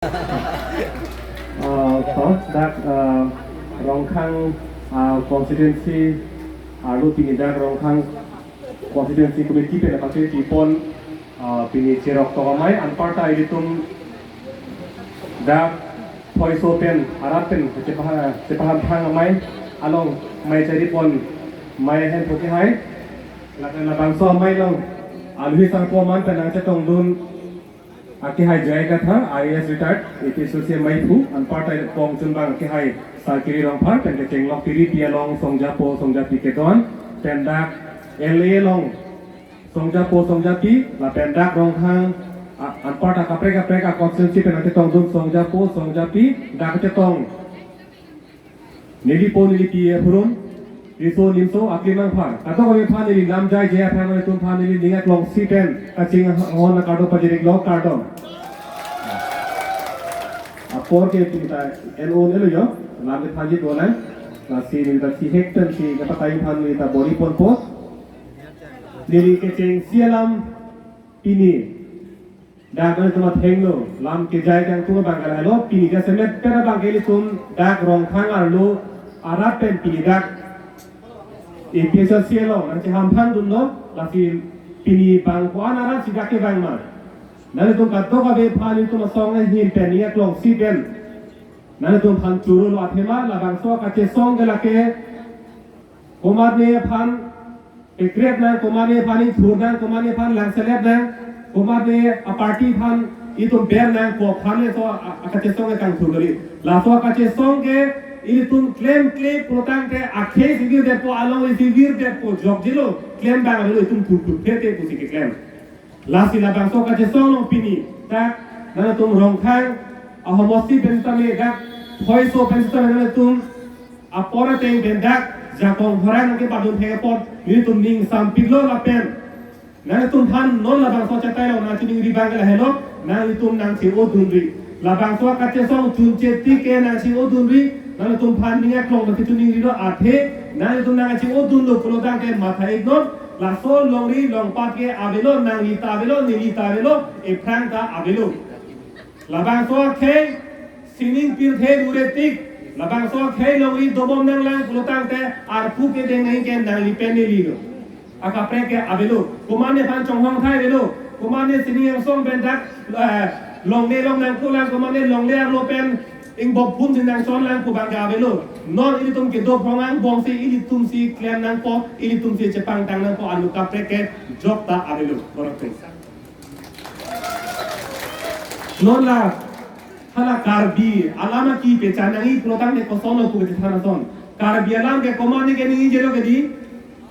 First that Rongkhang constituency lu pini dak Rongkhang constituency committee pe napati tipon pini cerok to mai anparta ilitum dak poiso pen harapen sepaham thang mai along mai ceripon mai hen poti hai la bangso mai long alwi sang ko man penang chetong dun आके हाई जाएगा था IAS retired APSO से मई थू अनपार्ट पोंग चुनबांग के हाई साकिरी रोंफा पेंटे चेंगलॉक तिरी पिया लोंग सोंगजा पी के दोन पेंडा एलए लोंग सोंगजा पी ला पेंडा रोंखांग अनपार्ट काप्रे का कॉन्स्टिट्यूंसी पेंटे तोंग दुन सोंगजा पी डाकते तोंग निली पी हुरुम रिसो निमसो अक्लिमांग फार अतो को फान निली नाम जाय जे फान तुम फान निली निंगा लोंग सीटेन अचिंग होन कार्डो पजिरिक लो कार्डो अपोर के पिता एनओ ने लो नाम के फाजी दोला ना सी निता सी हेक्टन सी का ताई फान निता बॉडी पोन पो निली के चेंग सियालाम पिनी डाक में तुम थेंगलो लाम के जाय का तुम बांगला हेलो पिनी का सेमे पेरा बांगेली तुम डाक रोंखांग आरलो आरा पेन पिनी डाक एपीएसएल लो nanti hampan dun lo lagi pini bang kuan ara sidak ke bang ma nanti tuh kato ka be phali tuh song e hin pen ya klong si pen nanti tuh phan churu lo athema la bang so ka che song ke lake komar ne phan ekrep na komar ne phani thur na komar ne phan lang seleb na komar ne a party phan itu ber na ko phan ne so ka che song e kang thur gari la so ka che song ke ini tuh klaim protang te akhe sivir depo along sivir depo jog jilo klaim bang lo itu tuh phete pusi ke klaim lasi la bang so ka je song opini ta na tum Rongkhang ahomosi bentame ga hoiso bentame na tum apora te bendak jakong horang ke badun the pot ini tum ning sam piglo la pen na tum phan non la bang so chatai lo na chining ri bang la hello na tum nang si o dunri la bang so ka je song chun che ti ke na si o dunri nanti tuh pan niat klong tapi tuh nih itu ate, nanti tuh nanti cing odun lo kalau dah ke mata ignor, laso longri long pakai abelo, nanti tabelo, nili tabelo, eprang ta abelo. Labang so ke sining pirte duretik, labang so ke longri dobom nang lang kalau tang te arpu ke dengan ke nanti penili lo. Akapre ke abelo, kumane pan conghong thai abelo, kumane sining yang song bendak long ne long nang kulang kumane long le lo pen ing bob pun sin nang son lang ku bang ga belo non ili tum ke do prongang bong si ili tum si klem nang po ili tum si cepang tang nang po alu ka preket jok ta abelo korok non la hala karbi alama ki pechanangi protang ne kosono ku ke thana son karbi alam ke komane ke ni jelo ke di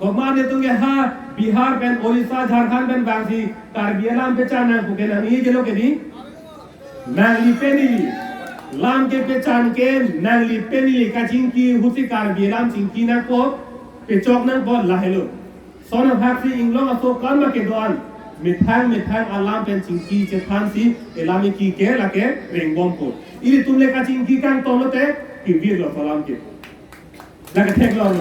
komane tum ke ha Bihar ben Orissa Jharkhand ben bangsi karbi alam pechanang ku ke ni jelo ke di nangli penili lam ke pechan ke nangli penili ka jingki husi karbi lam jingki na ko pechok na bo lahelo sona bhaksi inglong aso karma ke doan mithang alam pen jingki che phansi elami ki ke la ke rengbom ko ili tumle ka jingki kang tolote ki vir lo salam ke la ke thek lo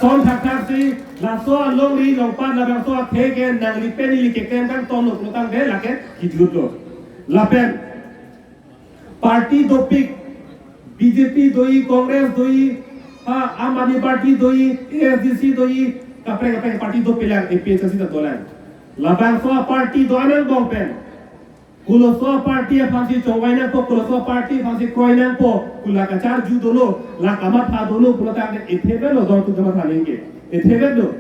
son bhaksi la so long ri long pa la bang so the ke nangli penili ke kem kang tolo protang de la ke hidlut lo la pen party दो pick BJP दोई कांग्रेस दोई आम आदमी पार्टी दोई एएसडीसी दोई कपड़े पार्टी दो पिला एपीएससी तो दोला लाबांग सो पार्टी दोनन बोंपेन कुलो सो पार्टी फांसी चौवाइना को कुलो सो पार्टी फांसी क्रोइना को कुला कचार जू दोलो ला कमा था दोलो कुलो ता एथेबेलो दो तु जमा थालेंगे एथेबेलो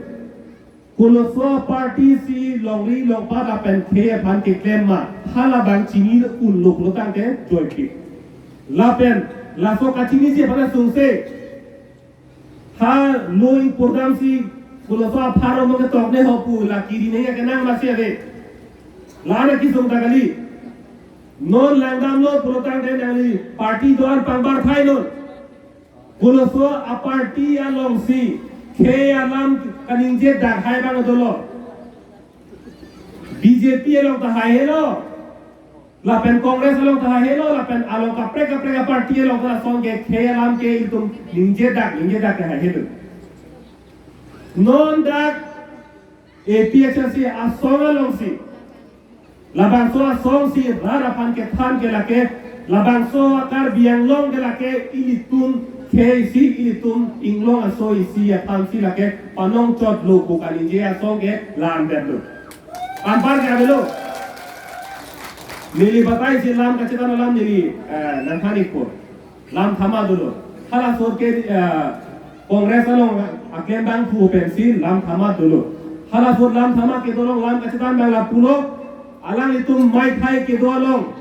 कुलो सो पार्टी सी लोंगली लोंपा दा पेन थे फान के क्लेम मा हाला बांग चिनी उन लोक लो तांगे जोइकी ला पेन ला सो का चिनी से फना सुंसे हा लोई प्रोग्राम सी कुलो सो फारो मगे तोकने हो पु ला कीरी नहीं के नाम मासे रे ला ने की सुंता गली नोन लंगाम लो प्रोग्राम दे नाली पार्टी द्वार पंबार फाइनो कुलो सो आ पार्टी या लोंसी के alam kaninje dak hai bang dolo BJP along ta hai hello la pen congress along ta hai hello la pen along ka pre party along ta song ke alam ke tum ninje dak hai hello non dak APHC a song along si la bang so a song si rara pan ke than ke la ke labang so akar biang long de lake ilitun KC ilitum inglong aso isi atam si lake panong chot lo bukan inje aso ke lam bedlo anpar ke abelo nili batai si lam kacetan lam nili nanthani ko lam thama dulu hala sor ke kongres along aklem bang pu pensil lam thama dulu hala sor lam thama ke dolong lam kacetan bang la pulo alang itum mai thai ke dolong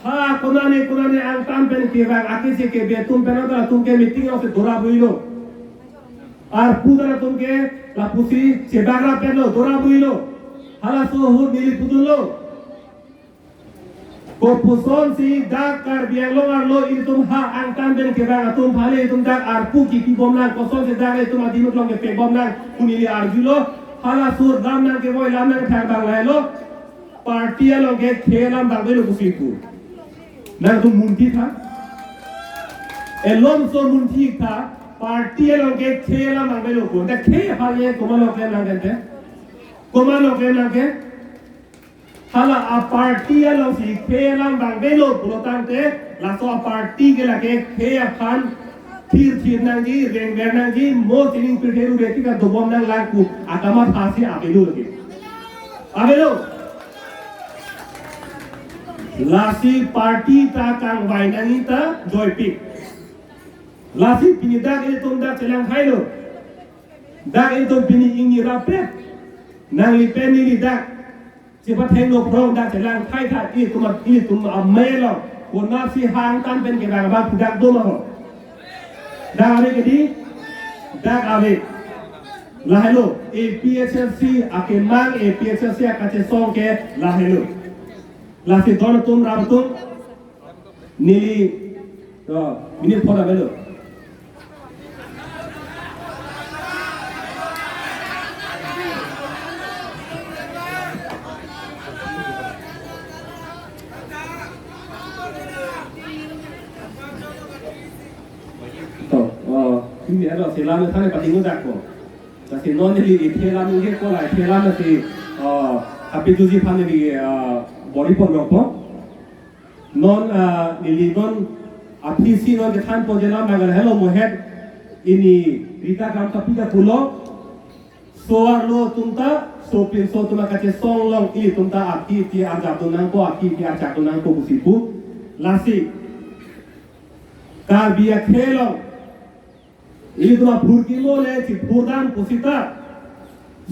ha kunane ang tam pen ke bang akise ke be tum pen da tum ke meeting of dora builo ar pudara tum ke la pusi se bagra pen lo dora builo hala so hu nili pudulo ko puson si dak kar biang lo ar lo itum ha ang tam pen ke bang tum phale itum dak ar pu ki bom lang ko son se dak itum adimut long ke pe bom lang kunili ar julo hala sur dam nang ke boy lam nang thang bang lai lo party lo ke khelam bang belo kusi pu nang tu munti tha elom so munti tha party lo ke khela mang belo ko da khe ha ye komalo ke nang ke komalo ke nang ke hala a party lo si khela mang belo purotan te la so a party ke la ke khe khan thir nang ji reng nang ji mo tining pitheru reti ka dobom nang lang ku akama thasi abelo ke abelo lasi party ta kang wainangi ta joypik lasi pini dak ini tum dak celang hailo dak ini tum pini ingi rapet nang li pen ini dak cepat hengno prong dak celang hai ta ini tum amelo ko nasi hang tan pen ke bang bang dak do ma dak ave ke di dak ave la hello APHC akemang APHC akache song ke la hello lasi don tum rabatum nili minit phoda belo to ini ada selam thane patingu dakko kasi non nili thelam nge ko lai thelam si api juji phane ni body por lopo non nili non apisi non ke than pojela magar hello mohed ini rita kam kapida pulo soar lo tumta sopin so tuma kache song long ini tumta api ti arja tunang ko api ti arja tunang ko busipu lasi kar biya khelo ini tuma phurki lo le ti phurdan pusita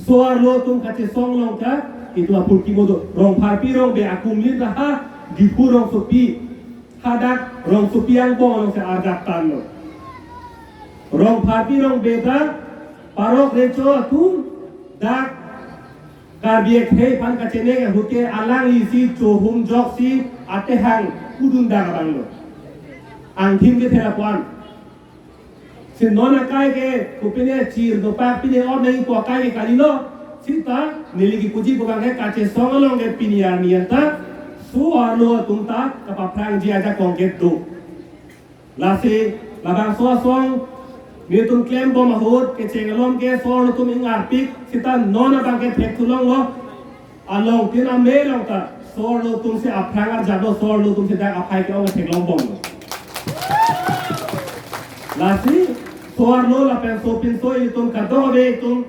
soar lo tum kache song long ka itu apur kimodo rong parpi rong be akum lin ha di rong sopi hadak rong sopi ang bong rong se ardak tan lo rong parpi rong beda parok recho akum dak karbiek hei pan kacene ke huke alang isi chohum jok si ate hang kudun dak bang lo ang thim ke thela kwan sin nona kai ke kupine chir do pa pine or nei ko kai ke kalilo sita niligi kuji bukan ke kace songolong ke pinian nianta suarlo tumta kapaprang ji aja kongket do lasi labang song ni tum claim bom hot ke chengalom ke sor tum ingarpik sita nona bang ke thek tulong lo along tina melong ta sor lo tum se aprang ar jado sor lo tum se da apai ke ong thek long bom lasi suarlo la pen so pin so tum kado be tum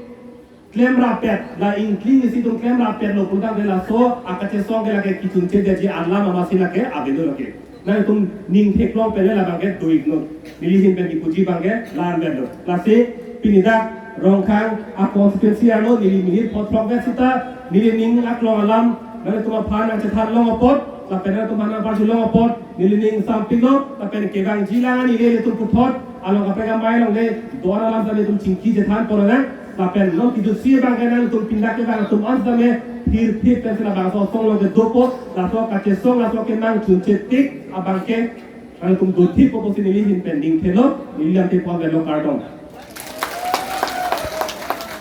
claim rapet la incline si tum claim rapet lo punta de la so akache song ke la ke kitun che de ji alla mama si la ke abedo la ke na tum ning thek long pe la bang ke do igno nili hin pen ki puji bang ke lan be do la se pinida rong khang a constituency ano nili minit pot from ke sita nili ning ak long alam na tuma phan ang che than long pot la pen na tuma na pa ju long pot nili ning sam pino la pen ke gang ji la ni le tum puthot along ka pe ga mai long le dora lam sa le tum chingki je than por na Lapen lo kidu siya bang kailan tum pindah ke bang tum ans dame hir pensela bang so song lo ke dopo la so ka ke song la so ke mang chun chetik abang ke kalau tum do tipo posisi ini pending thelo niliam te po velo cardon